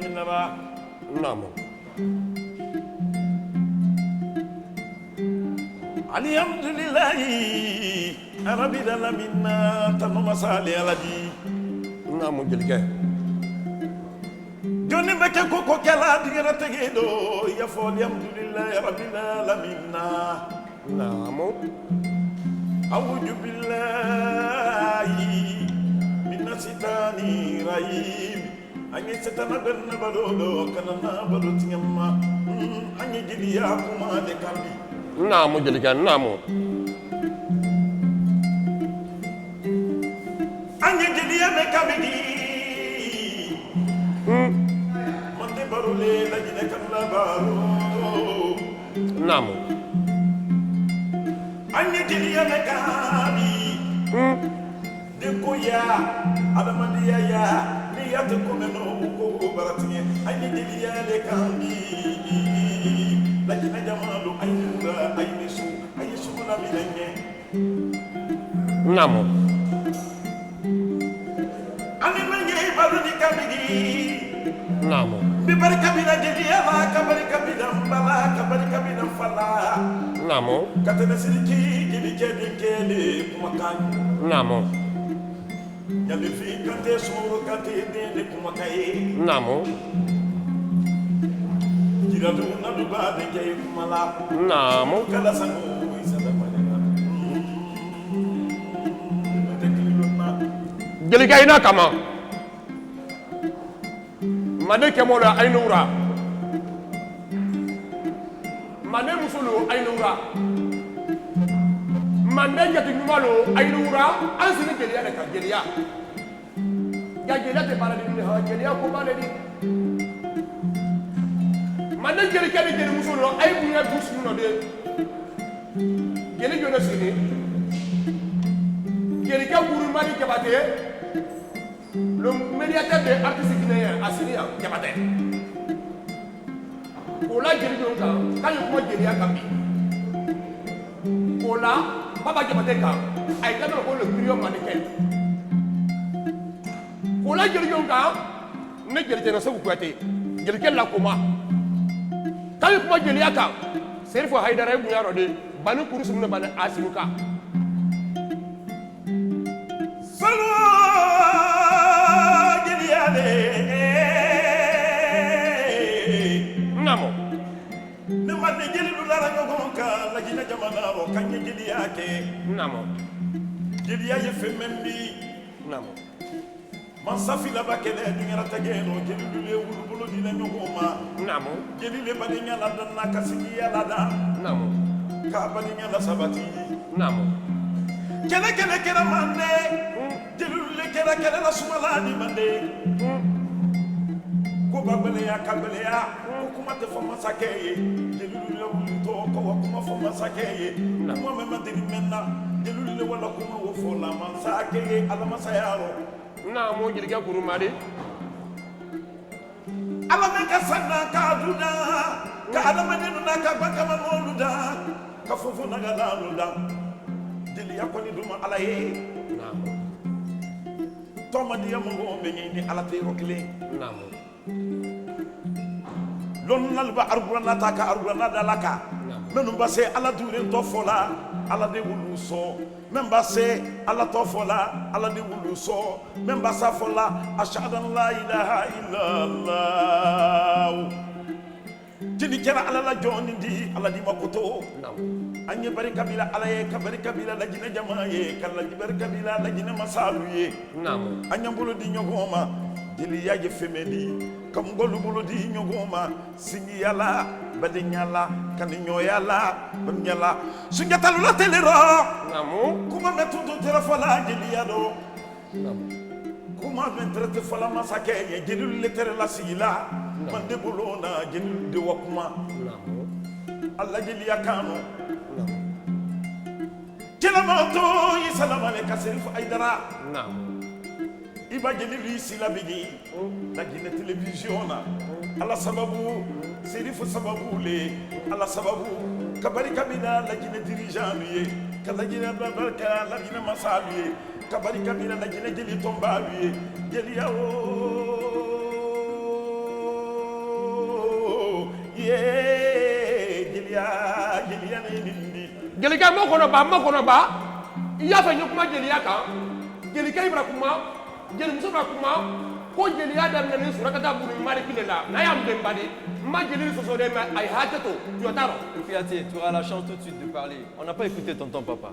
minara namo alhamdulillahi rabbil alamin tanuma sali aladi namo jelikɛ joni beke koko kala digera tegedo ya fo alhamdulillahi rabbil alamin namo a'udhu billahi minasitani rajim anye setana ganna badodo kanana badoti nyamma anye jidiya kuma de kambi namo jelikɛ namo anye jidiya me kambi mande barule la jine kamla baro namo anye jidiya me kambi de koya adamadiya ya ni yate komeno ko baratinye anye jidiya le kambi la jine jamalu ayura aynisu ayisu na bilenye namo ani menge baruni kambi namo bi barka bina jidiya ma kabarika bina mbala kabarika bina fala namo katana siriki jibi kedi kele kumakan namo yale fi kante suru kante dende kumakaye namo jiradu nadu bade kay kumala namo kala sango isada malena jelikɛ ina kama mane kɛmɔlo aynura mane musolo aynura mane jati ɲumalo aynura an sini jeliya de kan jeliya ya jeliya tɛ baara di ne ha jeliya ko baale di mane jelikɛ ni jeli musolo ay bunya dusu no de jeli jona sini jelikɛ kurumani jabate le médiateur de artiste guinéen Asiria Diabaté o la jeli don kan kan kuma jeliya kan bi o la Baba Diabaté kan ay kan ko le million mannequin o la jeli don kan ne jeli tena sabu kwate jeli kel la kuma kan kuma jeliya kan Serifo Haidara bu yaro de bani kurusu ne bani asimuka namo ne madde jeli du lara nyogon ka la jina jamana ro kanye jeli yake namo jeli ya ye femembi namo man safi la bakene du ngara tageno jeli du le wulu bulu dina nyogoma namo jeli le bani nyala dan na kasigi ya la da namo ka bani nyala sabati namo kele kele kele mande jeli le kele kele la sumala di mande ko babele ya kabele ya ko kuma te fo masake ye jeli le wulu to ko kuma fo masake ye mo me mandiri menna jeli le wala kuma wo fo la masake ye ala masayaro namo jelikɛ kurumadi ala men ka sanna ka duna ka adamani duna ka bakama moluda ka fofo naga laluda jeli yakoni duma ala ye namo toma diya mo be ni ala te rokle namo lon nalba arguna ta ka arguna dalaka menu basse ala duren to fola ala de wulu so men basse ala to fola ala de wulu so men bassa fola ashhadu an la ilaha illa allah tini kera ala la joni di ala di makoto namo anye bari kabila ala ye kabari kabila la jina jama ye kala bari kabila la jina masalu ye namo anya bolo di nyogoma jeli yaje femeli kam golu bolo di nyogoma singi yala badi nyala kan nyoyala bam nyala sungatalu la telero namo kuma metundo telefona jeli yado namo kuma metrete fala masake ye jeli le tere la sila mande bolo na jeli de wakuma namo alla jeli yakano namo kelamato yisalam alayka Serifo Haidara namo iba jeli li sila bigi la jina television na ala sababu Serifo sababu le ala sababu kabari kabila la jina dirigeant ye kala jina barka la jina masalu ye kabari kabila la jina jeli tomba ye jeli yawo Jelika mo kono ba iya fa nyukuma jeliya kan jelika ibra kuma jelimuso bra kuma ko jeliya da nan sura kata buru mari kilela na ya mbe mbadi ma jeli so so de ma ay hateto yotaro. Fiaté, tu auras la chance tout de suite de parler. On n'a pas écouté tonton papa.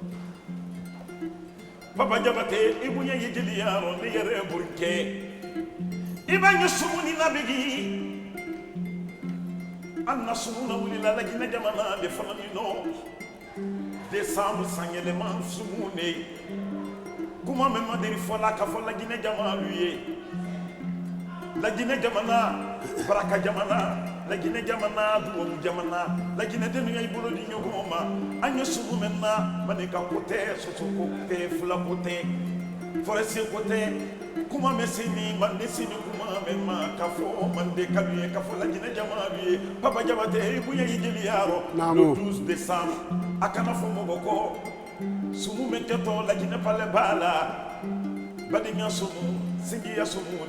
Papa Jabate, ibunya yijiliya ro ni yere burke. Ibanya sumuni nabigi. Anna sumuna wulila la gina jamana de famino. Décembre sans élément sumune. Kuma mema deri fola ka fola gina jamana lui. La Guinée jamana, Baraka jamana, la Guinée jamana, Douou jamana, la Guinée de Nuya Ibolo di Nyogoma, Agnes Soumena, Manika côté, Soso côté, Fula côté, Forestier côté, Kuma Messini, Mandessini, Kuma Mema, Kafo, Mande Kaluye, Kafo, la Guinée jamana, Papa Jabate, Bouya Yideliaro, le 12 décembre, Akanafo Mogoko, Soumou Meketo, la Guinée Palebala, Badignan Soumou, Singia Soumou.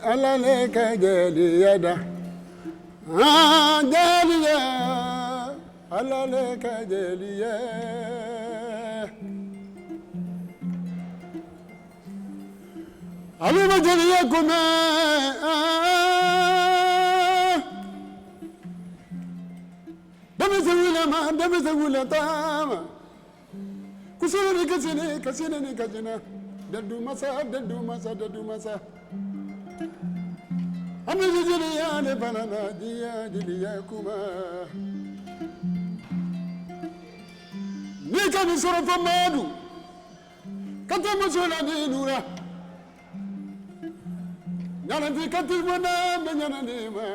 Alale kajeli yada, alale kajeli yada, alale kajeli yada. Dame segula tama, kusuri kasine kajina, dadu masa. Ame jiliya ne banana dia jiliya kuma. Ni kami soro famadu, kata masola ni nura. Nyana di kati wana menyana ni ma.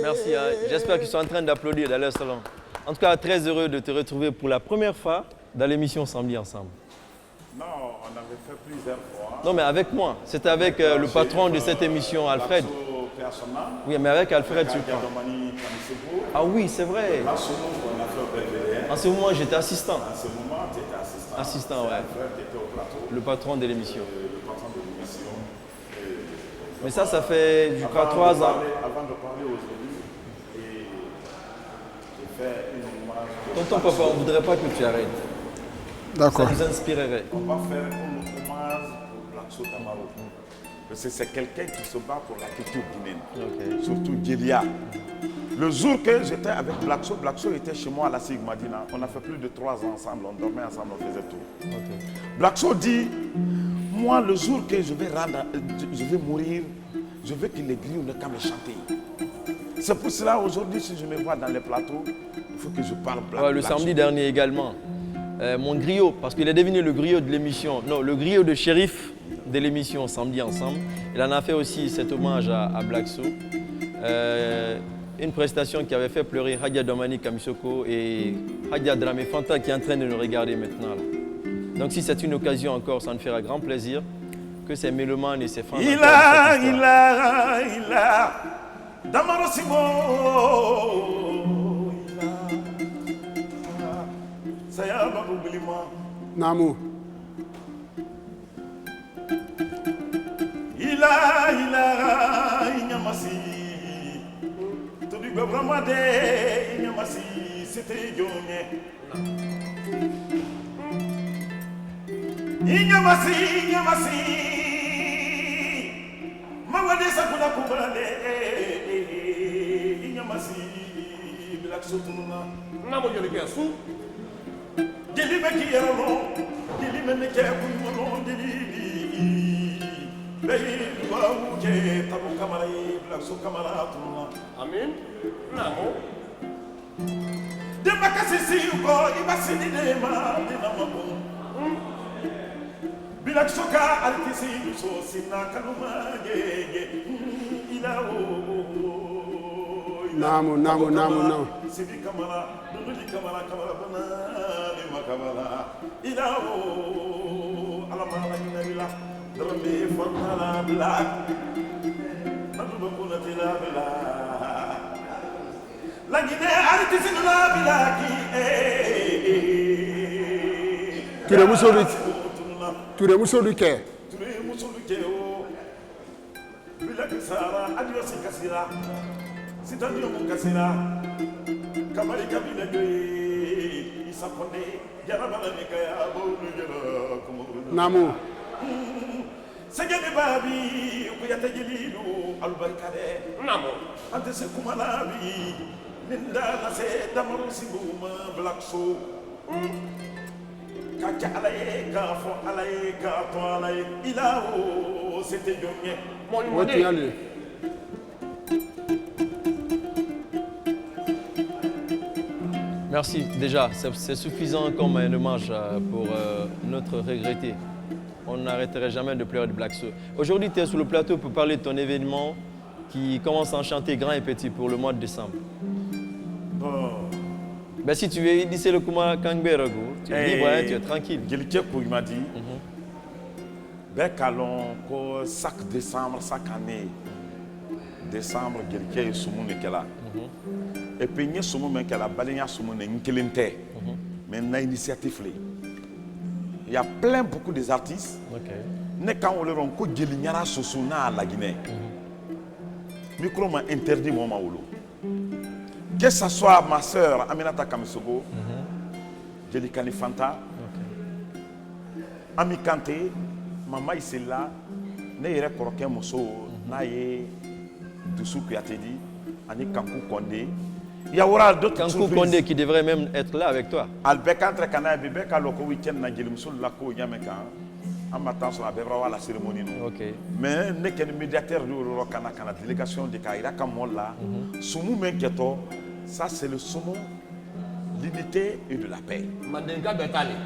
Merci, j'espère qu'ils sont en train d'applaudir dans leur salon. En tout cas, très heureux de te retrouver pour la première fois dans l'émission Samedi Ensemble. Non, on avait fait plusieurs fois. Non, mais avec moi. C'était avec le patron de cette émission, Alfred. Oui, mais avec Alfred, je crois. Ah oui, c'est vrai. En ce moment, j'étais assistant. En ce moment, tu étais assistant. Assistant, ouais. Alfred qui était au plateau. Le patron de l'émission. Le patron de l'émission. Mais ça fait, je crois, 3 ans. Avant de parler aujourd'hui, j'ai fait une hommage. Tonton papa, on ne voudrait pas que tu arrêtes. D'accord. Ça nous inspirerait. On va faire un hommage pour Blackso Damaro. Parce que c'est quelqu'un qui se bat pour la culture guinéenne. Okay. Surtout Djelia. Le jour que j'étais avec Blackso, Blackso était chez moi à la Sigmadina. On a fait plus de 3 ans ensemble, on dormait ensemble, on faisait tout. Okay. Blackso dit, moi le jour que je vais mourir, je veux que les griots ne qu'à me chanter. C'est pour cela aujourd'hui, si je me vois dans les plateaux, il faut que je parle Blackso. Ouais, le samedi dernier également. Mon griot, parce qu'il est devenu le griot de l'émission, non, le griot de shérif de l'émission Samedi Ensemble. Il en a fait aussi cet hommage à Blackso. Une prestation qui avait fait pleurer Hadia Domani Kamisoko et Hadia Dramé Fanta qui est en train de nous regarder maintenant. Là. Donc si c'est une occasion encore, ça nous fera grand plaisir que ces mélomanes et ces fans... Il a, Damaro Simo, Saya Babu Bilima. Namu. Il a, Inyamasi. Tobi Babramade, Inyamasi, c'était Yone. Inyamasi. Mawade Sakuna Kubale, Inyamasi, Blackso Tununa. Namo Yolika Sou. Deli Mekiyano, Deli Menekekuno, Deli. Bey Waouke, Tabu Kamara, Blackso Kamara Tununa. Amin. Namo. Demakasisi Uko, Ibasini Dema, Dinamabo. Blackso Ka Altisi, so Sina Kanuma, Namu. Sibi Kamara, Nudi Kamara, Bana, Lima Kamara, Ilao, Alamala, Dramé Fanta la blague. Madouba Kounati la blague. La Guinée artiste de la blague. Touré muso du kɛ. Touré muso du kɛ o. Bila kisara adios kasira. Sitadio mun kasira. Kamari kabila joye. Isa konde. Jarabala ne kaya bolu jara kumu. Namu. Segene babi kuyata jelilu albarkade. Namu. Ante se kumalabi. Ninda na se damaru sibuma black so. Kacha alaye kafo alaye kato alaye ilao c'était jonye. O tun y'a le. Merci, déjà, c'est suffisant comme un hommage pour notre regretté. On n'arrêterait jamais de pleurer de Black Soul. Aujourd'hui, tu es sur le plateau pour parler de ton événement qui commence à enchanter grand et petit pour le mois de décembre. Bon. Ben, si tu veux, dis c'est le Kuma Kangberego. Tu es libre, hein, tu es tranquille. Gelike il m'a dit, Bekalon, ko chaque décembre, chaque année, décembre, Gelike est soumoune qu'elle a. Et puis, il y a soumoune qu'elle a, Balenya soumoune, n'kelente. Mais il y a une initiative. Il y a beaucoup d'artistes. Ne quand on leur a dit que Gelignara Sosuna à la Guinée. Micro m'a interdit mon maoulo. Que ce soit ma soeur Aminata Kamisogo, Jelikani Fanta, Ami Kanté, Maman Isela, Neyere Koroke Mosso, Naye Doussou Kouyatédi, Ani Kankou Kondé. Il y aura d'autres Kankou Kondé qui devrait même être là avec toi. Albek entre Kana et Bébé, quand le week-end n'a Gelimsoul Lako Yameka, en m'attendant sur la Bébra la cérémonie. Mais n'est qu'un médiateur de Rokana, la délégation de Kaira Kamola, Soumou Menketo, ça c'est le sommet, l'unité et de la paix. Mandenga Betale.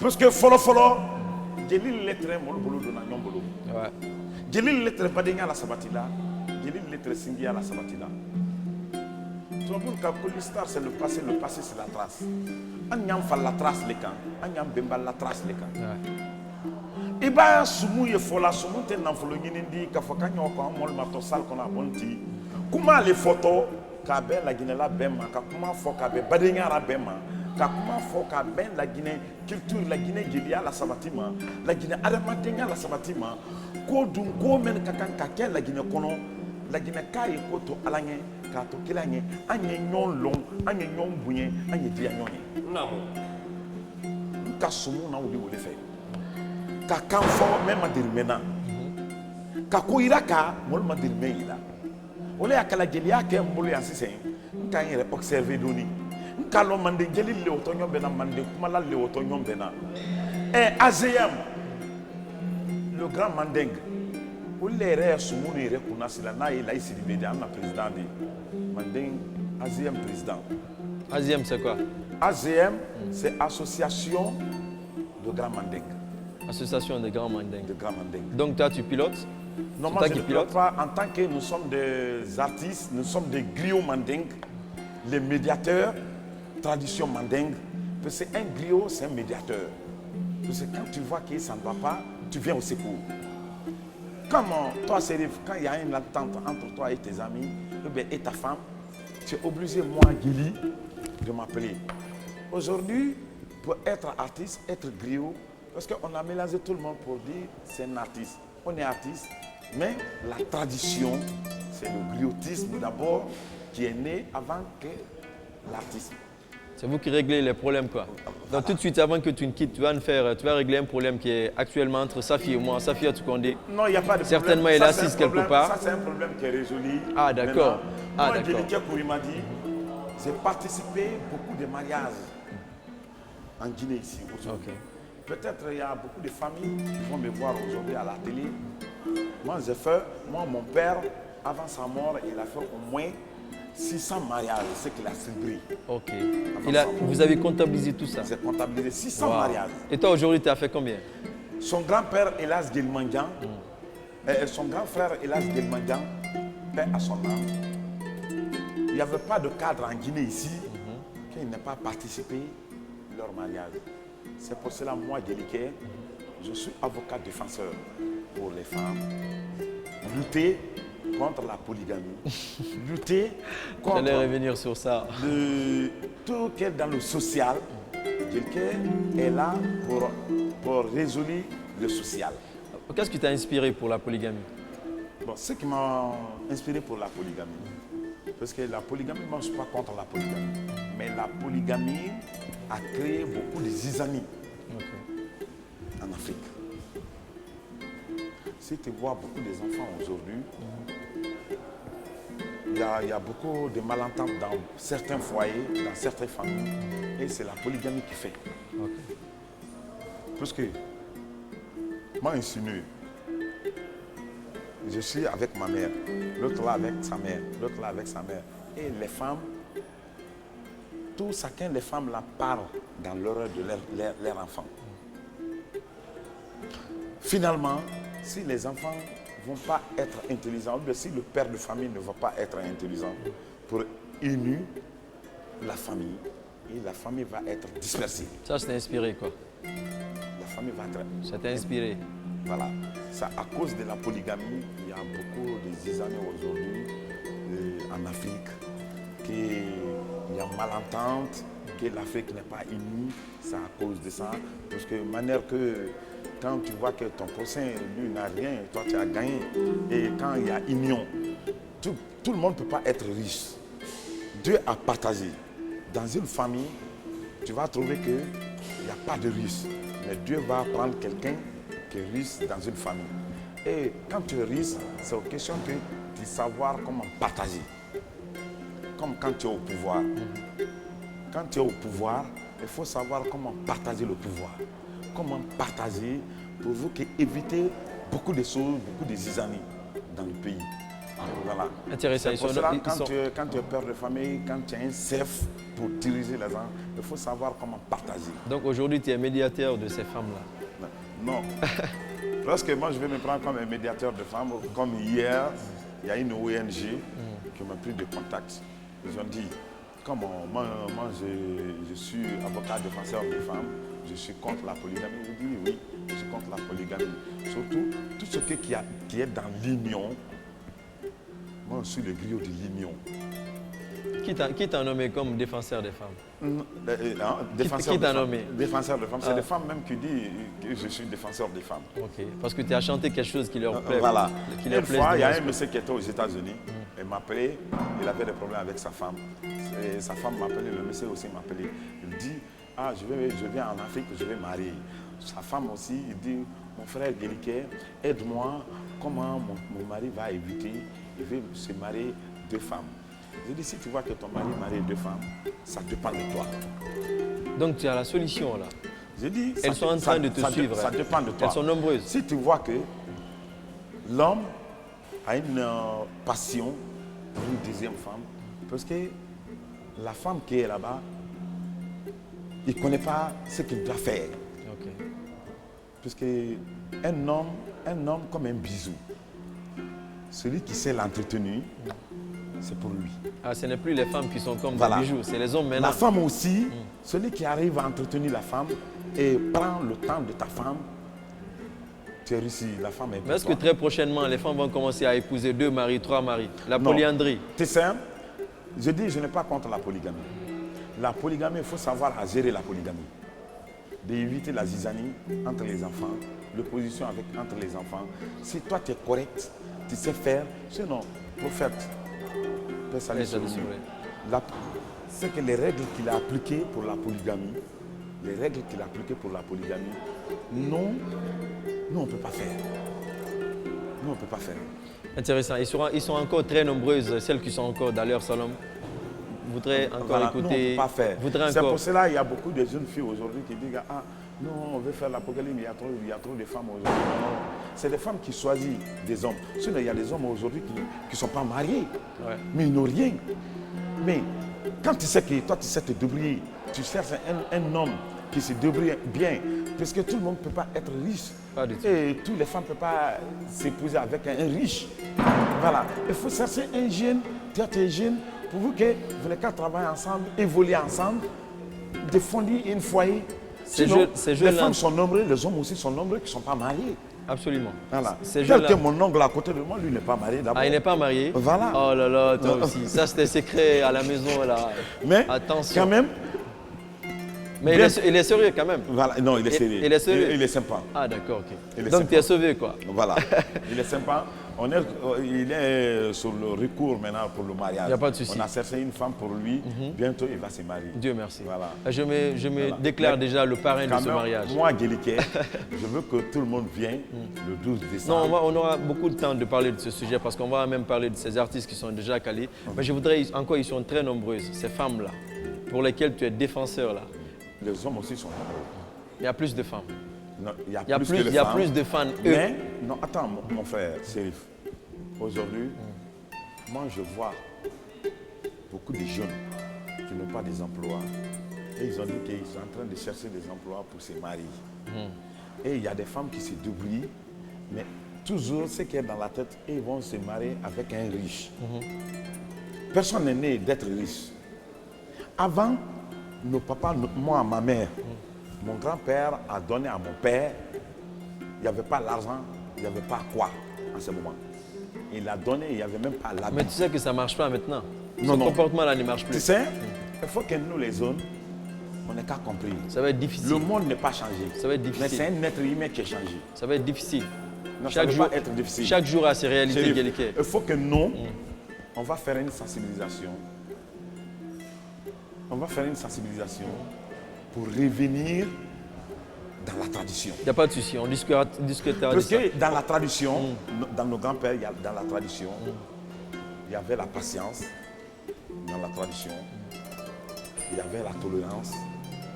Parce que Folo, Gelil lettre Molbolo de Nanyambolo. Gelil lettre Badinga la Sabatila, Gelil lettre Singia la Sabatila. L'histoire c'est le passé c'est la trace. Anyam fa la trace les camps, Anyam Bemba la trace les camps. Iba sumu ye fola sumu te nanfolo nyindi ka fokanyo ko amol mato sal ko na bonti. Kuma les photos ka ben la Guinée la bema ka kuma fo ka be badinga la bema ka kuma fo ka ben la Guinée culture la Guinée gelia la sabatima la Guinée adama denga la sabatima ko dun ko men ka kan ka ken la Guinée kono la Guinée kai ko to alanye ka to kilanye anye nyon long anye nyon bunye anye dia nyonye Namu. Ka sumu na wuli wole fe ka kan fo même madirmena ka ko iraka mol madirmeila ole akala gelia ke mbulu ya sisen nka yere observer doni nka lo mande geli le otonyo bena mande kuma la le otonyo bena AZM le grand mandeng ole re sumuni re kuna sila na ila isiri media na président de mandeng AZM président. AZM c'est quoi? AZM c'est association de grand mandeng. Association des grands mandingues. De grand mandeng. Donc toi tu pilotes? Non, moi je ne pilote pas. En tant que nous sommes des artistes, nous sommes des griots mandingues, les médiateurs, tradition mandingue. Parce que un griot, c'est un médiateur. Parce que quand tu vois que ça ne va pas, tu viens au secours. Comment toi, Serif, quand il y a une attente entre toi et tes amis et ta femme, tu es obligé, moi, Guili, de m'appeler. Aujourd'hui, pour être artiste, être griot, parce qu'on a mélangé tout le monde pour dire c'est un artiste. On est artiste, mais la tradition, c'est le griotisme d'abord qui est né avant que l'artiste. C'est vous qui réglez les problèmes quoi. Donc tout de suite avant que tu ne quittes, tu vas régler un problème qui est actuellement entre Safi et moi. Safi a tout condé. Non, il n'y a pas de problème. Certainement il assiste quelque part. Ça c'est un problème qui est résolu. Ah d'accord. Moi, Gelike m'a dit, j'ai participé à beaucoup de mariages en Guinée ici aujourd'hui. Peut-être il y a beaucoup de familles qui vont me voir aujourd'hui à la télé. Moi, j'ai fait, mon père, avant sa mort, il a fait au moins 600 mariages, c'est qu'il a célébré. Ok. Vous avez comptabilisé tout ça? J'ai comptabilisé 600 mariages. Et toi, aujourd'hui, tu as fait combien? Son grand-père, Elas Gelmandian, son grand frère, Elas Gelmandian, père à son âme. Il n'y avait pas de cadre en Guinée ici qui n'ait pas participé à leur mariage. C'est pour cela, moi, Gelike, je suis avocat défenseur pour les femmes. Lutter contre la polygamie. Lutter contre J'allais revenir sur ça. tout qui est dans le social. Quelqu'un est là pour résoudre le social. Qu'est-ce qui t'a inspiré pour la polygamie? Bon, ce qui m'a inspiré pour la polygamie, parce que la polygamie, moi je ne suis pas contre la polygamie, mais la polygamie a créé beaucoup de zizanie en Afrique. Si tu vois beaucoup des enfants aujourd'hui, il y a beaucoup de malentendus dans certains foyers, dans certaines familles, et c'est la polygamie qui fait. Parce que, moi, insinue, je suis avec ma mère, l'autre là avec sa mère, l'autre là avec sa mère. Et les femmes, chacun des femmes là parlent dans l'horreur de leur enfant. Finalement, si les enfants ne vont pas être intelligents, ou bien si le père de famille ne va pas être intelligent pour unir la famille, et la famille va être dispersée. Ça, c'est inspiré quoi? La famille va être... Ça t'a inspiré? Voilà. Ça, à cause de la polygamie, il y a beaucoup de zizanies aujourd'hui en Afrique, qu'il y a malentente, que l'Afrique n'est pas unie. C'est à cause de ça. Parce que de manière que quand tu vois que ton prochain, lui, n'a rien, toi tu as gagné. Et quand il y a union, tout le monde ne peut pas être riche. Dieu a partagé. Dans une famille, tu vas trouver qu'il n'y a pas de riche. Mais Dieu va prendre quelqu'un qui est riche dans une famille. Et quand tu es riche, c'est une question de savoir comment partager. Comme quand tu es au pouvoir. Quand tu es au pouvoir, il faut savoir comment partager le pouvoir. Comment partager pour vous éviter beaucoup de choses, beaucoup de zizanies dans le pays. Voilà. Intéressant. C'est pour cela, quand tu es père de famille, quand tu es un chef pour diriger les gens, il faut savoir comment partager. Donc aujourd'hui, tu es médiateur de ces femmes-là? Non. Lorsque moi je vais me prendre comme un médiateur de femmes, comme hier, il y a une ONG qui m'a pris de contact. Ils ont dit, comme moi je suis avocat défenseur des femmes, je suis contre la polygamie. Je dis oui, je suis contre la polygamie. Surtout, tout ce qui est dans l'union, moi je suis le griot de l'union. Qui t'a nommé comme défenseur des femmes? Défenseur Qui t'a nommé? Défenseur des femmes. C'est les femmes même qui disent que je suis défenseur des femmes. Ok. Parce que tu as chanté quelque chose qui leur plaît. Voilà. Qui leur Une plaise fois, il y a de un monsieur qui était aux États-Unis. Il m'a appelé. Il avait des problèmes avec sa femme. Et sa femme m'a appelé. Le monsieur aussi m'a appelé. Il dit, ah, je viens en Afrique, je vais marier. Sa femme aussi, il dit, mon frère Guéliquet, aide-moi. Comment mon mari va éviter? Il veut se marier 2 femmes. Je dis, si tu vois que ton mari marie 2 femmes, ça dépend de toi. Donc tu as la solution là. Je dis, elles sont en train de te suivre. Ça dépend de toi. Elles sont nombreuses. Si tu vois que l'homme a une passion pour une deuxième femme, parce que la femme qui est là-bas, il ne connaît pas ce qu'il doit faire. Ok. Parce qu'un homme comme un bisou, celui qui sait l'entretenir, c'est pour lui. Ah, ce n'est plus les femmes qui sont comme Voilà. des bijoux, c'est les hommes maintenant. La femme aussi, celui qui arrive à entretenir la femme et prend le temps de ta femme, tu es réussi, la femme est pour Mais est-ce que toi. très prochainement, les femmes vont commencer à épouser 2 maris, 3 maris? La polyandrie. Tu sais, je dis, je n'ai pas contre la polygamie. La polygamie, il faut savoir à gérer la polygamie. D'éviter la zizanie entre les enfants, l'opposition entre les enfants. Si toi, tu es correct, tu sais faire, sinon, prophète, Père Salut sur lui, c'est que les règles qu'il a appliquées pour la polygamie, nous, on ne peut pas faire. Nous, on ne peut pas faire. Intéressant. Ils sont encore très nombreuses, celles qui sont encore dans leur salon. Voudrais encore Voilà, écouter. nous, on ne peut pas faire. Voudrais C'est encore. pour cela qu'il y a beaucoup de jeunes filles aujourd'hui qui disent, ah, non, on veut faire l'apocalypse, il y a trop de femmes aujourd'hui. Non, c'est des femmes qui choisissent des hommes. Sinon, il y a des hommes aujourd'hui qui ne sont pas mariés, mais ils n'ont rien. Mais quand tu sais que toi, tu sais te débrouiller, tu cherches un homme qui se débrouille bien, parce que tout le monde ne peut pas être riche. Pas du tout. Et toutes les femmes ne peuvent pas s'épouser avec un riche. Voilà. Il faut chercher un jeune, tu es jeune, pour vous que vous n'avez qu'à travailler ensemble, évoluer ensemble, de fonder un foyer. Ces les jeunes-là... femmes sont nombreux, les hommes aussi sont nombreux qui ne sont pas mariés. Absolument. Voilà. Ces Tel jeunes-là... que mon oncle à côté de moi, lui n'est pas marié d'abord. Ah, il n'est pas marié? Voilà. Oh là là, toi aussi. Ça, c'était secret à la maison, là. Mais, attention. quand même... Mais il est sérieux, quand même. Voilà. Non, il est sérieux. Il est sérieux? Il est sympa. Ah, d'accord, ok. Donc, tu es sauvé, quoi. Voilà. Il est sympa. Il est sur le recours maintenant pour le mariage. Il n'y a pas de souci. On a cherché une femme pour lui. Bientôt, il va se marier. Dieu merci. Voilà. Je me déclare déjà le parrain de ce mariage. Moi, Guéliquet, je veux que tout le monde vienne le 12 décembre. Non, on aura beaucoup de temps de parler de ce sujet parce qu'on va même parler de ces artistes qui sont déjà calés. Mais je voudrais encore, ils sont très nombreuses, ces femmes-là, pour lesquelles tu es défenseur là. Les hommes aussi sont nombreux. Il y a plus de femmes. Non, il y a plus de fans. Mais, non, attends, mon frère, Sérif. Aujourd'hui, moi, je vois beaucoup de jeunes qui n'ont pas des emplois. Et ils ont dit qu'ils sont en train de chercher des emplois pour se marier. Et il y a des femmes qui se débrouillent, mais toujours ce qui est dans la tête, ils vont se marier avec un riche. Personne n'est né d'être riche. Avant, nos papas, moi, ma mère, mon grand-père a donné à mon père. Il n'y avait pas l'argent, il n'y avait pas quoi en ce moment. Il a donné, il n'y avait même pas l'habit. Mais tu sais que ça ne marche pas maintenant. Non, Ce comportement-là ne marche plus. Tu sais, il faut que nous, les zones, on n'ait qu'à compris. Ça va être difficile. Le monde n'est pas changé. Ça va être difficile. Mais c'est un être humain qui est changé. Ça va être difficile. Non, ça ne va pas être difficile. Chaque jour a ses réalités, Guéliquet. Il faut que nous, on va faire une sensibilisation. On va faire une sensibilisation pour revenir dans la tradition. Il n'y a pas de souci, on discutera de ça. Parce que dans la tradition, dans nos grands-pères, dans la tradition, il y avait la patience dans la tradition. Il y avait la tolérance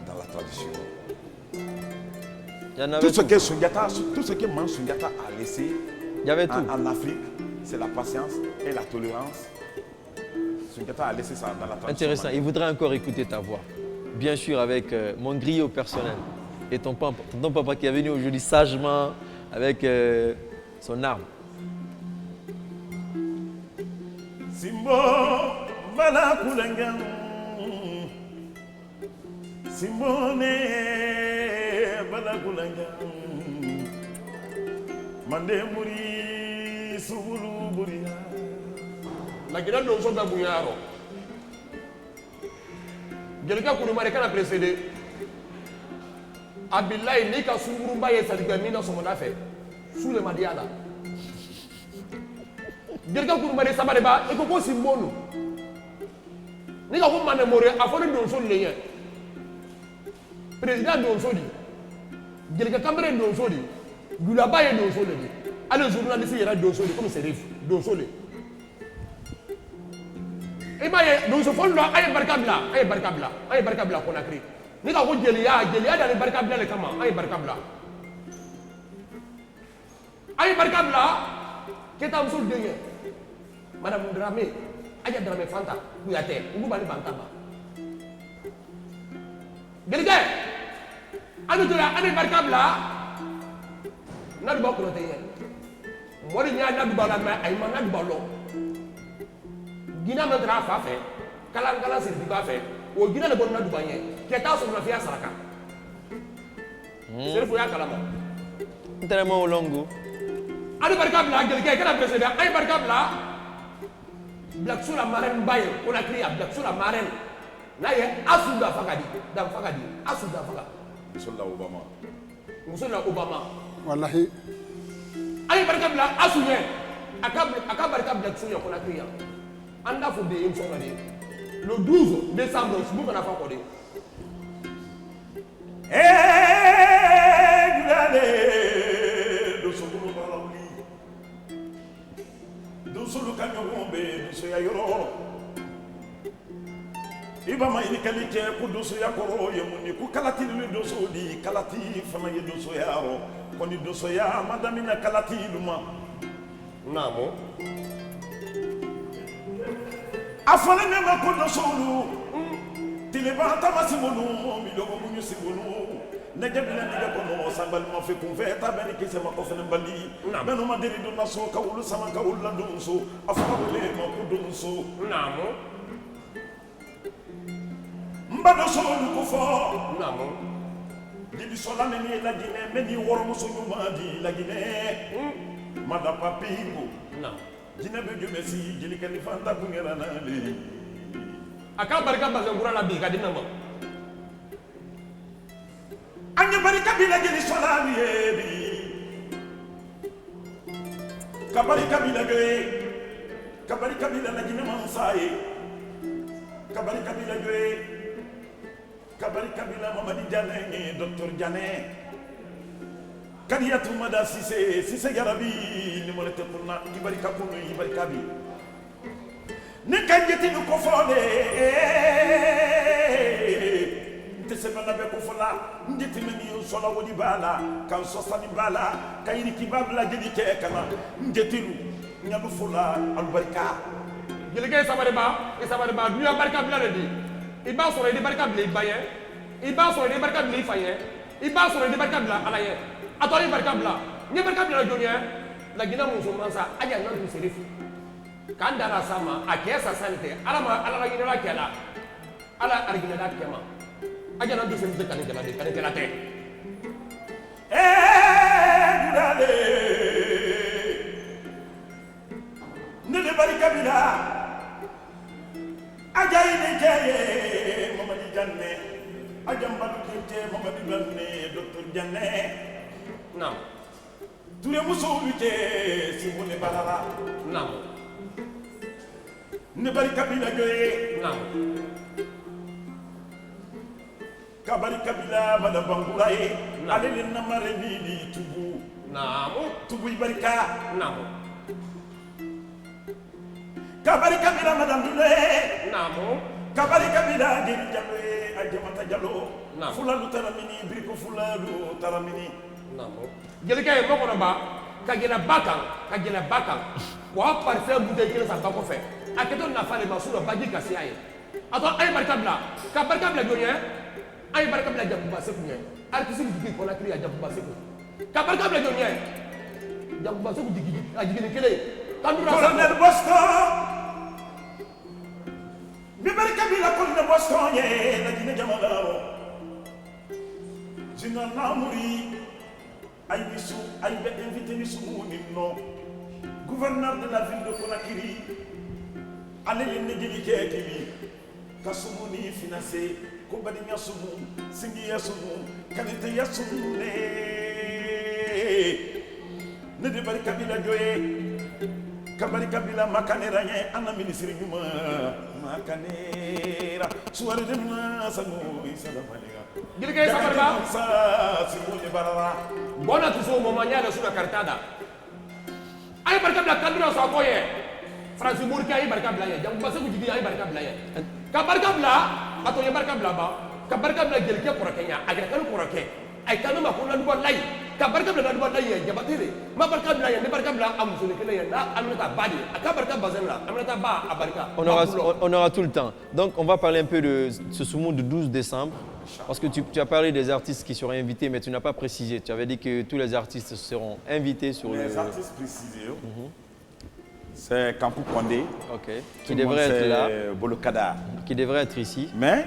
dans la tradition. Il y en avait tout ce que Man Sundiata a laissé il y avait tout. En Afrique, c'est la patience et la tolérance. Sundiata a laissé ça dans la tradition. Intéressant, il voudrait encore écouter ta voix. Bien sûr, avec mon griot personnel. Et ton papa qui est venu aujourd'hui sagement avec son arme. Simbo Balakulengan Simbone Balakulengan Mande Muri Subulu Buria La guerre de Soba Bouyaro. Quelqu'un qui nous a précédé. Abillahi ni ka sungurumba ye sadiga mina somoda fe sous le madiala gerga kurumare sabareba e ko simbolu ni ka ko mane more afori don so le yen président don so di gerga kamere don so di dula baye don so le di ale journaliste yera don so di comme Serif don so le e baye don so fondo ay barkabla Conakry ni ka ko jeliya dale barka bila le kama ay barka bila keta muso denye madame Dramé aja Dramé Fanta kuyate ubu bali bantaba gelike anu to ya ani barka bila na du ba ko teye mori nya na du ba la ma ay ma na du ba lo gina ma dra fa fe kala sirbi ba fe o gina le bonna du ba yen keta so na fiya saraka Serifo ya kalama Tellement au longo. Ani barka bila gelike kana president ay barka bila Black Sula Maren Baye on a créé Black Sula Maren na ye asuda fakadi asuda faka Musola Obama wallahi ay barka bila asuye aka barka Black Sula on a créé anda fo de yimso ngade le 12 décembre bu kana fa ko de gulale do sokulu balawli do sulu kanyombe do so ya yoro iba ma ini kalite ku do so ya koro yemuni ku kalati lu do so di kalati fama ye do so ya ro koni do so ya madamina kalati luma namo afana ne ma ko do so lu tileba tamasi monu mi logo munyu sibonu najabila ndiga kono sambal ma fe kun fe tabani kise ma ko fene bali menu ma deri do naso ka wulu sama ka wulu do so afana wole ma ko do so namo mbado so lu ko fo namo Jeli sola meni la Guinée, meni woromuso ɲuman di la Guinée. Mada Papiko. Non. Guinée be Dieu merci, jeli kɛli fanta kun kɛra n'ale. A ka barika Bazoum la bi ka di na ma. An ye barika bila jeli sola mi ye bi. Ka barika bila ge. Ka barika bila la Guinée mansa ye. Ka barika bila ge. Ka barika bila Mamadi Diané, Docteur Diané. Kadiyatou Mada Cissé, Cissé Yarabi, ni mo lete kunna, ibarika kunu, ibarika bi. Ne kanjeti nu ko fole, nte sebana be ko fola, ndeti meni yo sola wodi bala, kan sosani bala, kayiri kibabla jeli ke kana, ndeti lu, nyadu fola albarika. Jeli ke sabari ba, duya barika bila de di. I b'a sɔrɔ i de barika bila i ba ye, i b'a sɔrɔ i de barika bila i fa ye, i b'a sɔrɔ i de barika bila Ala ye. A tɔ i barika bila, n ye barika bila jɔn ye? La Guinée muso mansa, a y'a nɔ seri fi. K'an dara sa ma, a kɛ sa sanni tɛ, Ala ma Ala la ɲinɛla kɛ la, Ala ariginɛla kɛ ma. A y'a nɔ seri fi kani kɛla de, kani kɛla tɛ. Dudale, ne de barika bila. Ajayi ne keye Mamadi Diané, Ajambadu kete Mamadi Diané, Docteur Diané. Naam. Touré muso wite Simone Balala. Naam. Ne barika bila joye. Naam. Ka barika bila Madame Bangouraye. Ale le namare ni tubu. Naam. Tubu barika. Naam. Ka barika bila Madame Doulé. Naam. Ka barika bila Giri Diallo Adjamata Diallo. Naam. Fula lu taramini briko fula lu taramini. Jelikɛ ye makɔnɔ ba ka gɛlɛ ba kan wa parcelle bute kelen san ba kɔfɛ a kɛtɔ nafa de ma su la baji ka se a ye a tɔ an ye barika bila ka barika bila jɔn ye an ye barika bila Jakuba Seku ye artiste jigi Conakry ya Jakuba Seku ka barika bila jɔn ye Jakuba Seku a jigini kelen kan dura Colonel Boston bi barika bila Colonel Boston ye la Guinée jamana Jina Namuri aïe invité Missou Nino, gouverneur de la ville de Conakry, allez les déliquer Kili, Kasumuni financé, Kobadi Yasumu, Singi Yasumu, Kanite Yasumu, ne débari Kabila Joye, Kabari Kabila Makanera, Anna ministre Yuma, Makanera, Soirée de Nassamo, Isabella. Jelikɛ sabari ba bona tu so mama nya da suna kartada ay barka bila kandira sa ko ye France Burki ay barka bila ye Jakuba Seku jigi ay barka bila ye ka barka bila ato ye barka bila ba ka barka bila jelikɛ kɔrɔkɛ nya agra kan kɔrɔkɛ ay kanu ma ko na duba lay ka barka bila na duba lay ye jabatire ma barka bila ye ne barka bila amuso ne kele ye na amnata badi aka barka bazan la amnata ba a barka on aura tout le temps. Donc on va parler un peu de ce Soumou du 12 décembre. Parce que tu as parlé des artistes qui seront invités, mais tu n'as pas précisé. Tu avais dit que tous les artistes seront invités sur les artistes précisés. C'est Kankou Kondé. Ok. Qui devrait être là. Bolokada. Qui devrait être ici. Mais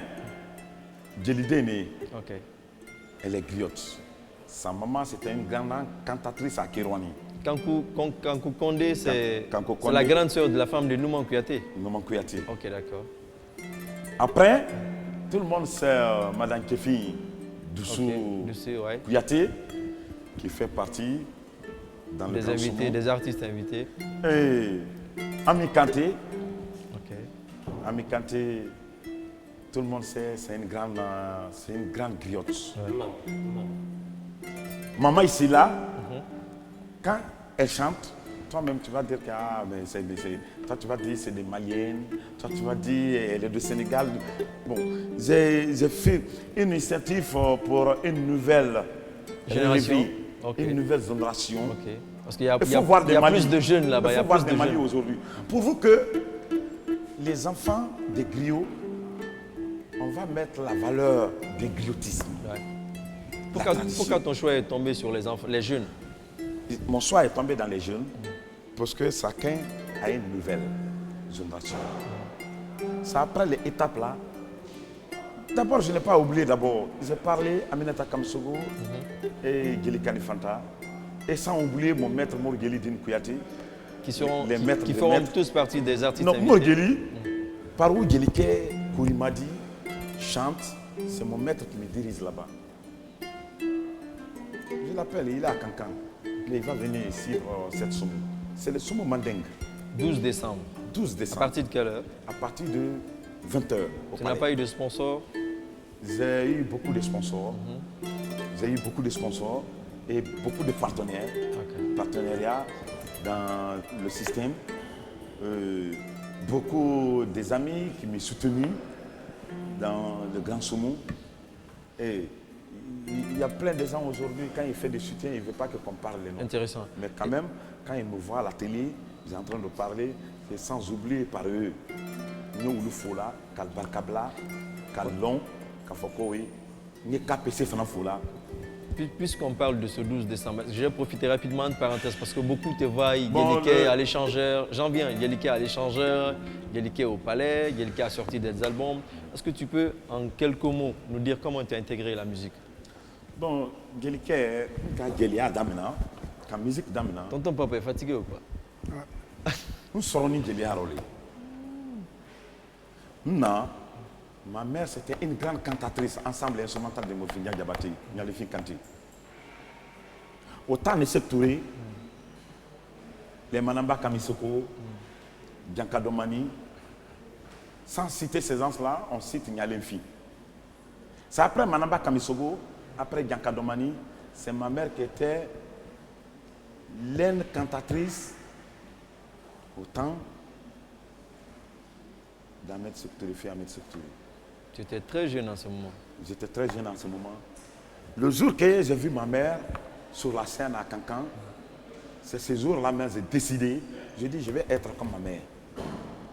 Djelidé, ok. Elle est griotte. Sa maman, c'était une grande cantatrice à Kirwani. Kankou Kondé, c'est la grande sœur de la femme de Nouman Kouyaté. Nouman Kouyaté. Ok, d'accord. Après, tout le monde sait Madame Kefi Doussou ouais. Kouyaté, qui fait partie dans des invités, des artistes invités. Et Ami Kanté. Ok. Ami Kanté, tout le monde sait, c'est une grande griotte. Ouais. Maman ici là, quand elle chante, toi-même tu vas dire que toi tu vas dire c'est des Maliennes, toi tu vas dire elle est du Sénégal. Bon, j'ai fait une initiative pour une nouvelle génération, une nouvelle génération. Okay. Parce qu'il y a plus de jeunes là-bas, il y a plus de jeunes aujourd'hui. Pour vous que les enfants des griots, on va mettre la valeur des griotisme. Ouais. Pourquoi ton choix est tombé sur les enfants, les jeunes? Mon choix est tombé dans les jeunes parce que chacun a une nouvelle génération. C'est après les étapes là, D'abord, je n'ai pas oublié d'abord. J'ai parlé à Aminata Kamsogo et Geli Kanifanta. Et sans oublier mon maître Morgeli Din Kouyaté. Qui Les feront maîtres. tous partie des artistes Non, invités. Morgeli, par où Gelike Kourimadi chante, c'est mon maître qui me dirige là-bas. Je l'appelle, il est à Kankan. Mais il va venir ici cette somme. C'est le Somo Mandeng, 12 décembre. 12 À décembre. partir de quelle heure? À partir de 20h. Tu n'as pas eu de sponsor? J'ai eu beaucoup de sponsors. J'ai eu beaucoup de sponsors et beaucoup de partenaires. Ok. Partenariats dans le système. Beaucoup des amis qui m'ont soutenu dans le Grand Soumou. Et il y a plein de gens aujourd'hui, quand il fait des soutiens, il ne veut pas qu'on parle les noms. Intéressant. Mais quand même, quand ils me voient à la télé, ils sont en train de parler, c'est sans oublier par eux. Nous, nous foula, Kal Barkabla, Kal Long, Kafokowe, ni KPC Fanafoula. Puisqu'on parle de ce 12 décembre, je vais profiter rapidement de parenthèse parce que beaucoup te voient, Bon, Yelike à l'échangeur, j'en viens, Yelike à l'échangeur, Yelike au palais, Yelike a sorti des albums. Est-ce que tu peux, en quelques mots, nous dire comment tu as intégré la musique? Bon, Gelike, quand Gelia Damina, quand musique Damina, Tonton papa est fatigué ou pas? nous serons ni Gelia Rolé. Non, ma mère c'était une grande cantatrice, ensemble instrumentale de Mofindia Diabati, Nyalifi Kanti. Autant de Touré, les Manamba Kamisoko, Bianca Domani, sans citer ces gens-là, on cite Nyalimfi. C'est après Manamba Kamisogo, après Bianca Domani, c'est ma mère qui était l'aine cantatrice autant d'Ahmed Sektouré, fille Ahmed Sektouré. Tu étais très jeune en ce moment. J'étais très jeune en ce moment. Le jour que j'ai vu ma mère sur la scène à Cancan, c'est ce jour-là même j'ai décidé, j'ai dit je vais être comme ma mère.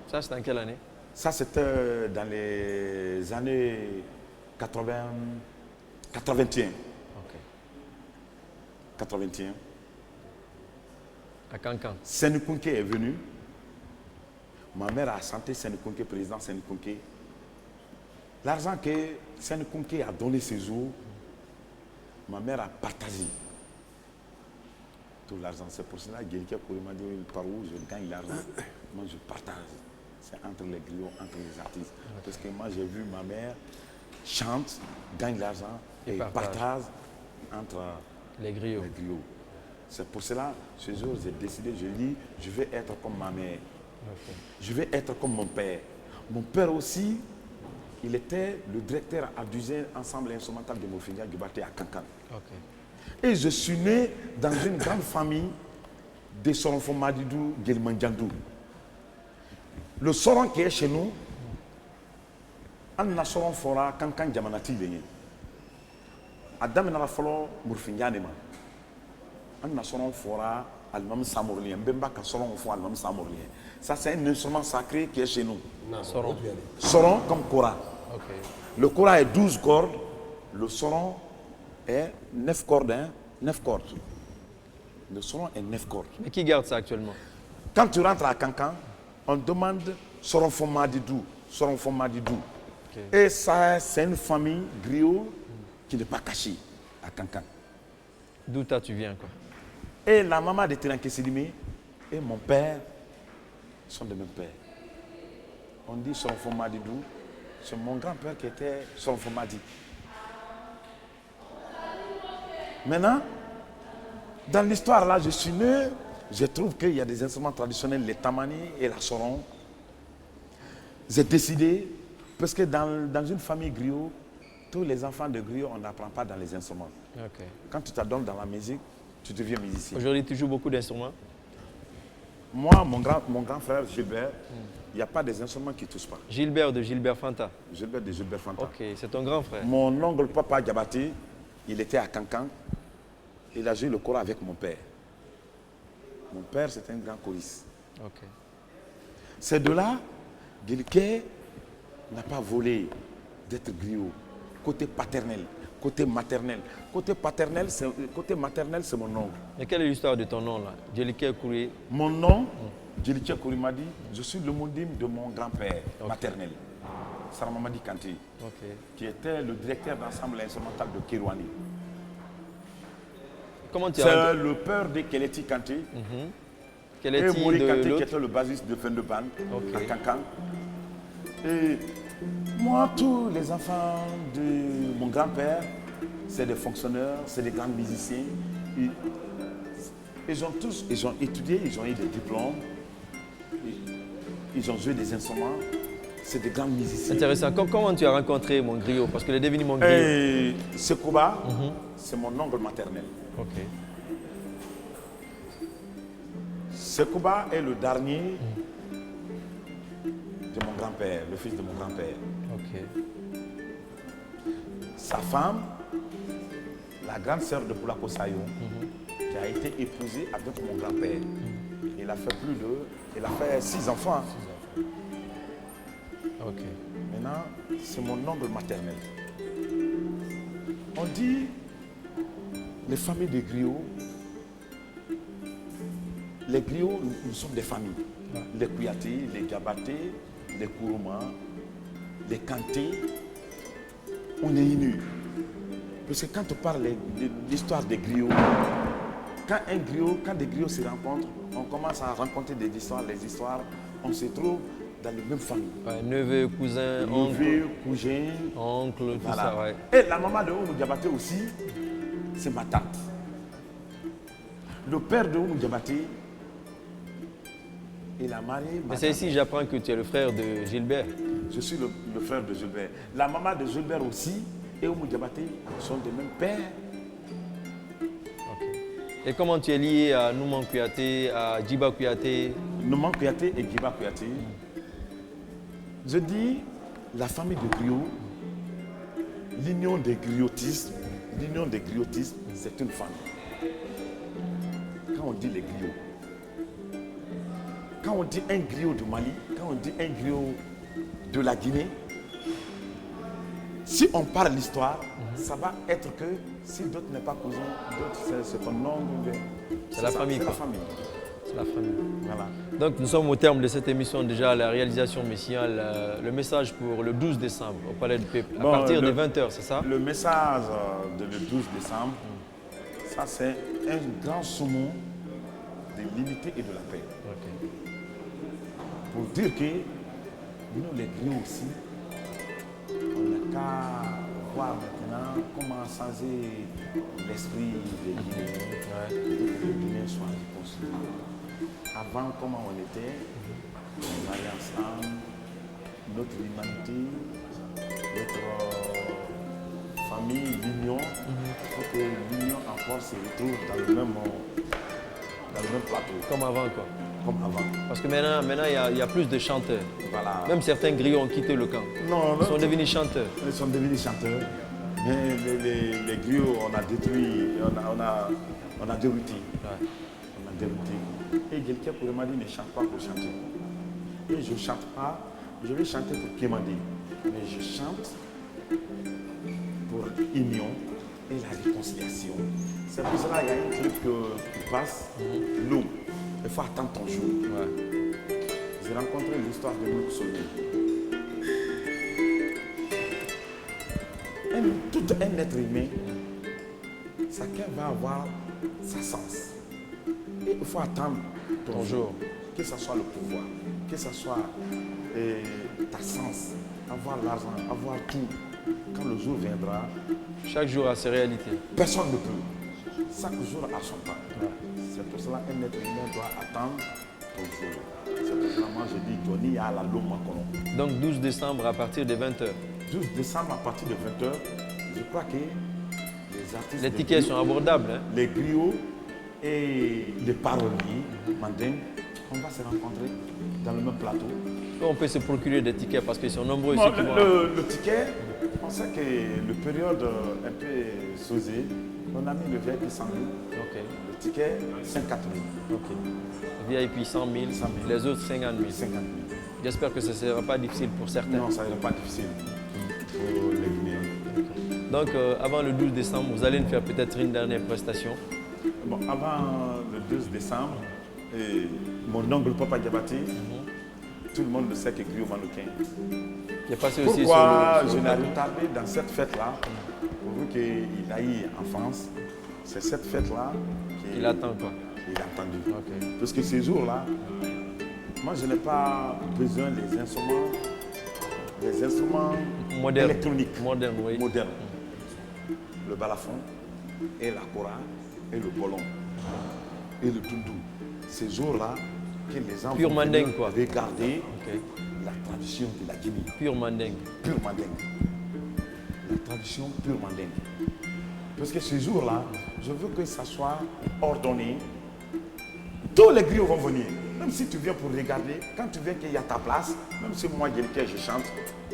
Ça, c'était en quelle année? Ça c'était dans les années 81. Ok. 81. À Cancan. Sénékounké est venu. Ma mère a chanté Sénékounké, président Sénékounké. L'argent que Sénékounké a donné ces jours, ma mère a partagé tout l'argent. C'est pour cela que quelqu'un m'a dit par où je gagne l'argent. Moi je partage. C'est entre les griots, entre les artistes. Parce que moi j'ai vu ma mère chante, gagne l'argent et partage entre les griots. C'est pour cela, ce jour, j'ai décidé, je dis, je vais être comme ma mère. Okay. Je vais être comme mon père. Mon père aussi, il était le directeur adjudant ensemble instrumental de Mofindia Gubaté à Cancan. Okay. Et je suis né dans une grande famille de Soronfo Madidou Gelmandjandou. Le Soron qui est chez nous, on a Soron Fora Cancan Djamanati Léné. Adam n'a pas fallu Mourfindia Nema. On a Soron Fora Almam Samourlien. Bemba Soron Fora Almam Samourlien. Ça, c'est un instrument sacré qui est chez nous. Soron. Soron comme Kora. Okay. Le Kora est 12 cordes. Le Soron est 9 cordes. 9 cordes. Le Soron est 9 cordes. Mais qui garde ça actuellement? Quand tu rentres à Cancan, on demande Soron Fomadidou. Soron Fomadidou. Okay. Et ça, c'est une famille griot qui n'est pas cachée à Cancan. D'où tu viens, quoi? Et la maman de Tiranké Sidimi et mon père sont de même père. On dit Soron Fomadidou. C'est mon grand-père qui était Soron Fomadi. Maintenant, dans l'histoire là, je suis né, je trouve qu'il y a des instruments traditionnels, les tamani et la soron. J'ai décidé, parce que dans une famille griot, tous les enfants de griot, on n'apprend pas dans les instruments. Okay. Quand tu t'adonnes dans la musique, tu deviens musicien. Aujourd'hui, tu joues beaucoup d'instruments? Moi, mon grand frère Gilbert, il n'y a pas des instruments qui ne touchent pas. Gilbert de Gilbert Fanta. Gilbert de Gilbert Fanta. Ok, c'est ton grand frère. Mon oncle Papa Diabaté, il était à Cancan. Il a joué le chorale avec mon père. Mon père, c'est un grand choriste. Okay. C'est de là, Gelike n'a pas volé d'être griot. Côté paternel, côté maternel. Côté maternel, c'est mon oncle. Mais quelle est l'histoire de ton nom là? Gelike Kouré. Mon nom, Gelike Kouré m'a dit, je suis le mondime de mon grand-père maternel. Saramamadi Kanté, Ok. qui était le directeur d'ensemble instrumental de Kirwani. Comment tu as C'est le père de Keleti Kanté Quel et est-il Mori de Kanté qui l'autre? était le bassiste de Fendeban Ok. à Kankan. Et moi, tous les enfants de mon grand-père, c'est des fonctionnaires, c'est des grands musiciens. Ils ont tous, ils ont étudié, ils ont eu des diplômes, ils ont joué des instruments, c'est des grands musiciens. Intéressant. Comment tu as rencontré mon griot? Parce qu'il est devenu mon griot. Et Sekouba, c'est mon oncle maternel. Ok. Sekouba est le dernier de mon grand-père, le fils de mon grand-père. Ok. Sa femme, la grande sœur de Poulako Sayon, qui a été épousée avec mon grand-père. Il a fait il a fait 6 enfants. Ok. Maintenant, c'est mon oncle maternel. On dit, les familles de griots, les griots, nous sommes des familles. Les Kouyaté, les Gabaté, les Kourouma, les Kanté, on est unis. Parce que quand on parle de l'histoire des griots, quand des griots se rencontrent, on commence à rencontrer des histoires, les histoires, on se trouve dans les mêmes familles. Ouais, neveu, cousin, oncle, Neveu, cousin, oncle, tout voilà. ça, ouais. Et la maman de Oumou Diabaté aussi, c'est ma tante. Le père de Oumou Diabaté, il a marié ma Mais c'est tante. ici que j'apprends que tu es le frère de Gilbert. Je suis le frère de Gilbert. La maman de Gilbert aussi et Oumou Diabaté sont des mêmes pères. Ok. Et comment tu es lié à Nouman Kouyaté, à Djiba Kouyaté? Nouman Kouyaté et Djiba Kouyaté. Je dis, la famille de griots, l'union des griotistes, c'est une famille. Quand on dit les griots, quand on dit un griot du Mali, quand on dit un griot de la Guinée, si on parle de l'histoire, ça va être que si d'autres n'est pas cousin, d'autres c'est ton oncle. C'est la famille, C'est la quoi. famille. C'est la famille. Voilà. Donc nous sommes au terme de cette émission déjà, la réalisation messiale, le message pour le 12 décembre au Palais du Peuple, à Bon, partir de 20h, c'est ça? Le message de le 12 décembre, ça c'est un grand saumon de l'unité et de la paix. Ok. Pour dire que nous les griots aussi, on n'a qu'à voir maintenant comment changer l'esprit des Guinéens, Ouais. pour que les Guinéens soient réconciliés. Avant, comment on était, on allait ensemble, notre humanité, notre famille, l'union, pour que l'union encore se retrouve dans le même plateau, Comme avant, quoi. comme avant. Parce que maintenant il y a plus de chanteurs. Voilà. Même certains griots ont quitté le camp. Non, Ils sont devenus chanteurs. ils sont devenus chanteurs. Mais les griots, on a détruit, on a dérouté. Ouais. On a dérouté. Et quelqu'un pour Kémadi ne chante pas pour chanter. Et je ne chante pas, je vais chanter pour Kémadi. Mais je chante pour l'union et la réconciliation. C'est pour cela qu'il y a un truc qui passe, l'eau. Il faut attendre ton jour. Ouais. J'ai rencontré l'histoire de Luc Sonné. Tout un être humain, chacun va avoir sa sens. Et il faut attendre ton jour. Que ce soit le pouvoir, que ce soit ta sens, avoir l'argent, avoir tout. Quand le jour viendra, Chaque jour a ses réalités. personne ne peut. Chaque jour a son temps. C'est pour cela qu'un être humain doit attendre ton jour. C'est pour cela que moi je dis Johnny à la Loma Kono. Donc 12 décembre à partir de 20h. 12 décembre à partir de 20h, je crois que les artistes, Les tickets sont abordables. Hein? les griots et les paroliers mandingues, on va se rencontrer dans le même plateau. On peut se procurer des tickets parce qu'ils sont nombreux Bon, ceux qui vont. le ticket, on sait que le période un peu sosée, on a mis le VIP 100 000. Ok. Le ticket 54 000. Ok. VIP 100 000, 100 000. les autres 50 000. 50 000. J'espère que ce ne sera pas difficile pour certains. Non, ça n'est pas difficile pour les Guinéens. Donc avant le 12 décembre, vous allez nous faire peut-être une dernière prestation. Bon, avant le 12 décembre, mon oncle Papa Diabaté tout le monde le sait que Griot Manoukian. Qui est passé aussi Pourquoi sur je le n'ai plateau. retardé dans cette fête-là, pour qu'il aille en France, c'est cette fête-là Il attend quoi? qu'il a entendu. Ok. Parce que ces jours-là, moi je n'ai pas besoin des instruments Moderne. électroniques, Moderne, oui. modernes. Le balafon, et la kora, et le bolon, et le doudou. Ces jours-là, que les gens Pure vont mandingue, venir quoi. regarder Ok. la tradition de la Guinée. Pure mandingue. Pure mandingue. La tradition pure mandingue. Parce que ce jour-là, je veux que ça soit ordonné. Tous les griots vont venir. Même si tu viens pour regarder, quand tu viens qu'il y a ta place, même si moi, quelqu'un, je chante,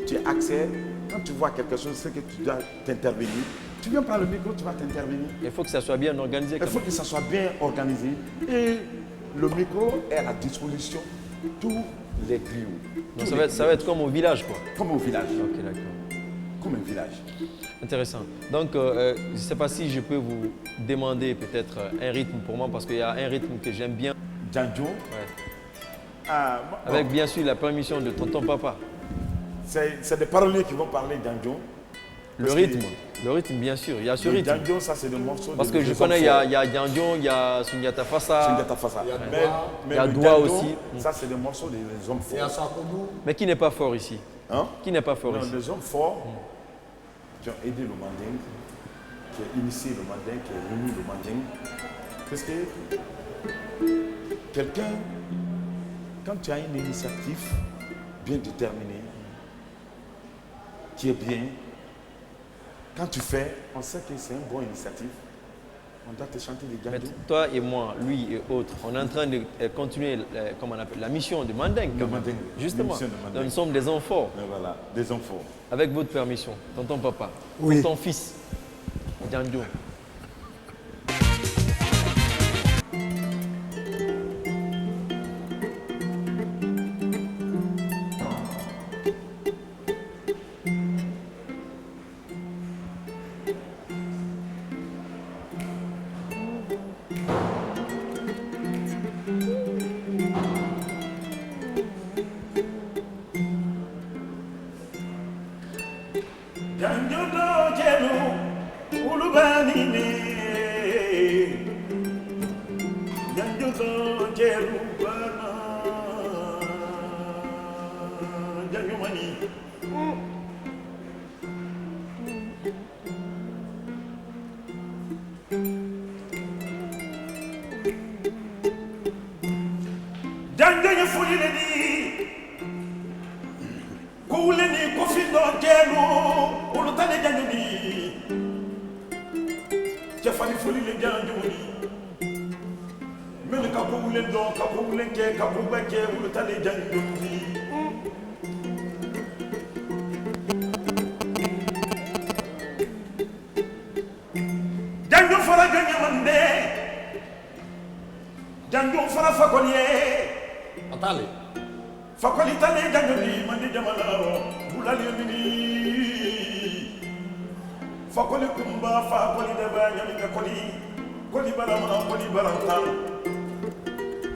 tu as accès. Quand tu vois quelque chose, c'est que tu dois t'intervenir. Tu viens prendre le micro, tu vas t'intervenir. Il faut que ça soit bien organisé. Il quand faut même. que ça soit bien organisé. Et le micro est à la disposition de tous les griots. Donc Tous ça va être comme au village, quoi. comme au village. Ok, d'accord. Comme un village. Intéressant. Donc, je ne sais pas si je peux vous demander peut-être un rythme pour moi, parce qu'il y a un rythme que j'aime bien. Django. Ouais. Moi, Avec bien sûr la permission de tonton papa. c'est des paroliers qui vont parler Django. Le rythme, bien sûr. Il y a ce rythme. Django, ça c'est le morceau. Parce que je connais, il y a Django, il y a Sunyata Fassa, Mais Il y a le Doua Django, aussi. Ça c'est des morceaux des hommes Et à forts. Sakoudou, mais qui n'est pas fort ici. Hein? Qui n'est pas fort Non, ici. les hommes forts qui ont aidé le mandingue, qui ont initié le mandingue, qui ont remis le mandingue. Parce que quelqu'un, quand tu as une initiative bien déterminée, qui est bien, quand tu fais, on sait que c'est une bonne initiative. On doit te chanter des Mais Django. toi et moi, lui et autres, on est en train de continuer comment on appelle, la mission de Mandingue. quand même. Mandingue, Justement. la mission de Mandingue. Donc, nous sommes des hommes forts. Et voilà, des hommes forts. Avec votre permission, tonton papa, Oui. tonton fils, Django. Django do jenu, ulubani ne. Django do jenu bana. Django mani. Django ye fuli le di. Kouleni kofindo jenu, ulutane janjuni. Jafani foli le janjuni. Mele kapoulen don, kapoulen ke, kapoubeke, ulutane janjuni. Janjo fara ganyamande. Janjo fara fakolye. Atale. Fakoli tale janjoni mandi jamalaro bulali mini fakoli kumba fakoli deba nyami koli barama koli baranta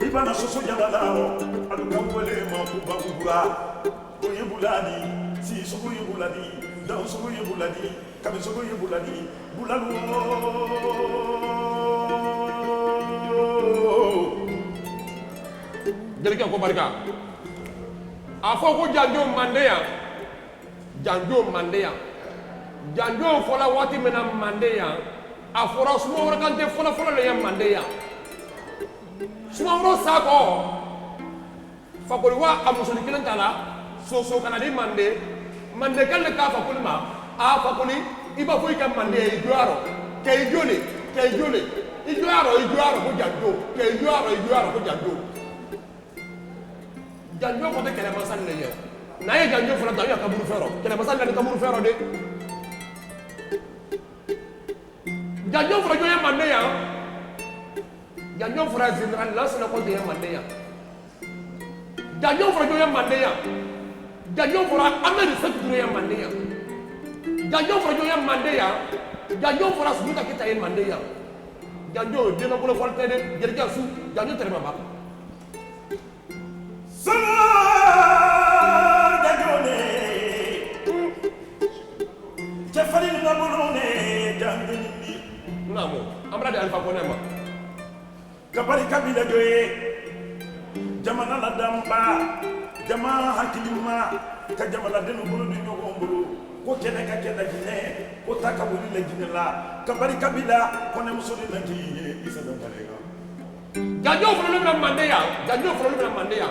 ibana soso jamalaro aduka wole ma kuba kubura koye buladi si sogo ye buladi dan sogo ye buladi kabe sogo ye buladi bulalu Jelika ko barika. A fɔ ko janjo mande yan janjo mande yan janjo fɔla waati min na mande yan a fɔra sumaworo kante fɔlɔfɔlɔ le ye mande yan sumaworo sakɔ fakoli wa a musoni kelen ta la soso kana di mande mandekɛ le k'a fakoli ma a fakoli i b'a fɔ i ka mande ye i jɔyɔrɔ kɛ i jole kɛ i jole i jɔyɔrɔ ko janjo kɛ i jɔyɔrɔ ko janjo janjo ko tɛ kɛlɛmasa le ye n'a ye janjo fana ta a y'a kaburu fɛrɛ kɛlɛmasa le ni kaburu fɛrɛ de janjo fana jɔn ye mande yan janjo fana général Lansana Conté ye mande yan janjo fana jɔn ye mande yan janjo fana Ahmed Sékou Touré ye mande yan janjo fana jɔn ye mande yan janjo fana Sunjata Keita ye mande yan janjo den na bolo fɔli tɛ dɛ jelikɛ su janjo tɛrɛ ma ba. Salam Fadi Nabolone, Jandini, Namo, Amra de Alpha Bonema. Kabari Kabila Joye, Jamana Damba, Jama Hakilima, Kajamala Denubulu de Nogombulu, Koteneka Kenagine, Kotakabuli Leginela, Kabari Kabila, Konemusuri Nagi, Isabella. Janjo from Mandea, Janjo from Mandea.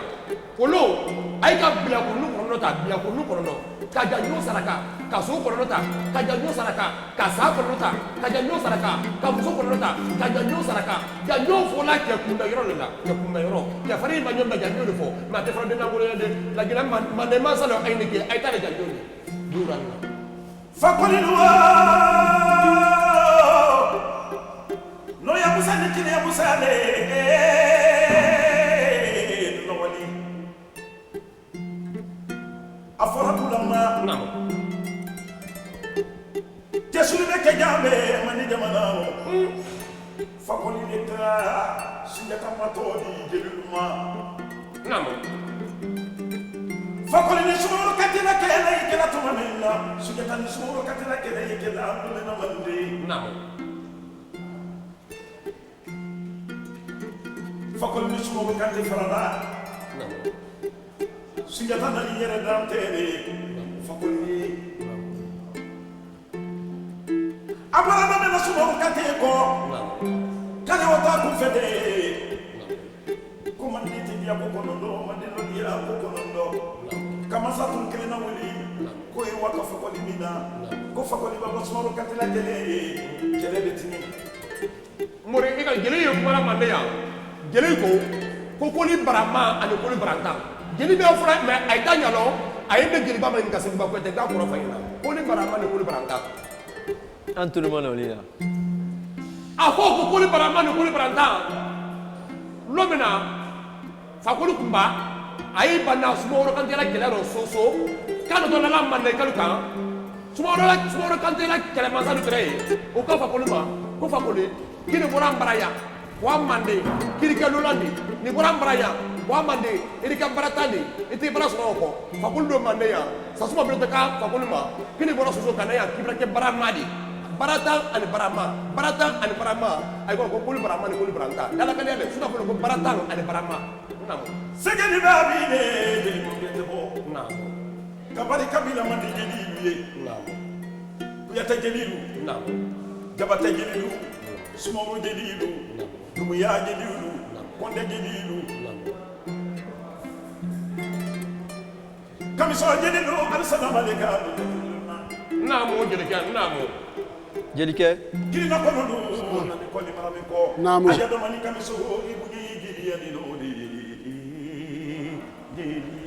Polo, I got Biakunu Koronota, Biakunu Korono, Kajanjo Saraka, Kaso Koronota, Kajanjo Saraka, Kasa Koronota, Kajanjo Saraka, Kamuso Koronota, Kajanjo Saraka, Janjo for like Yakunda Yorona, Yakuma Yoro, Yafari Manyoba Janjo, Matefra de Namore, la Gilam Manemasa, Ainike, I tell Janjo, Duran. Fakolilua no Yamusani Yamusane. Aforabulama Namo. Jesuli ke jambe mani jamana fakoli leta sinjata matodi jeluma Namo. fakoli ni sumoro katina kele ikela tumamena sinjata ni sumoro katina kele ikela mena mande Namo. fakoli ni sumoro katina farada Namo. Sinjata na yere dantere fakoli abara na mena sumoro katiko kana wata ku fede ko manditi dia ko konondo mandino dia ko konondo kama sa tun kele na wali ko e waka fakoli mina ko fakoli baba sumoro katila kele betini Mori ika jeli yo mara Mandea. Jeli ko koli barama ani koli baranta. Jeli be ofra me ay tanyalo ay de jeli ba man ka se ba ko te ga ko fa ina koli barama ni koli baranta En tout le monde, on est là. afo ko koli barama ni koli baranta lomena fa koli kumba ay bana sumoro kan tela kelaro soso kan do la manne kaluka sumoro kan tela kelama sa dutre o ka fa koli ma ko fa koli kini boram baraya wa mande kiri kalulandi ni boram baraya wa mande iri ka baratani iti bara so ko fa koli do mande ya sa suma bi ka fa koli ma kini bora soso kanaya kibra ke baramadi barata ani barama ay ko koli barama ni koli baranta dala kan ele suna ko barata ani barama namo segeni babi ne jeli mo bete bo namo kabari kabila mandi jeli wiye namo kuyata jelilu namo jabata jelilu sumoro jelilu dumuya jelilu konde jelilu kamiso jelilu assalamu alaykum namo jelikan namo Jelike, kirina kono do na ko ni marame ko Namu. ajado mani kamiso ibuji jeli ya dilodi jeli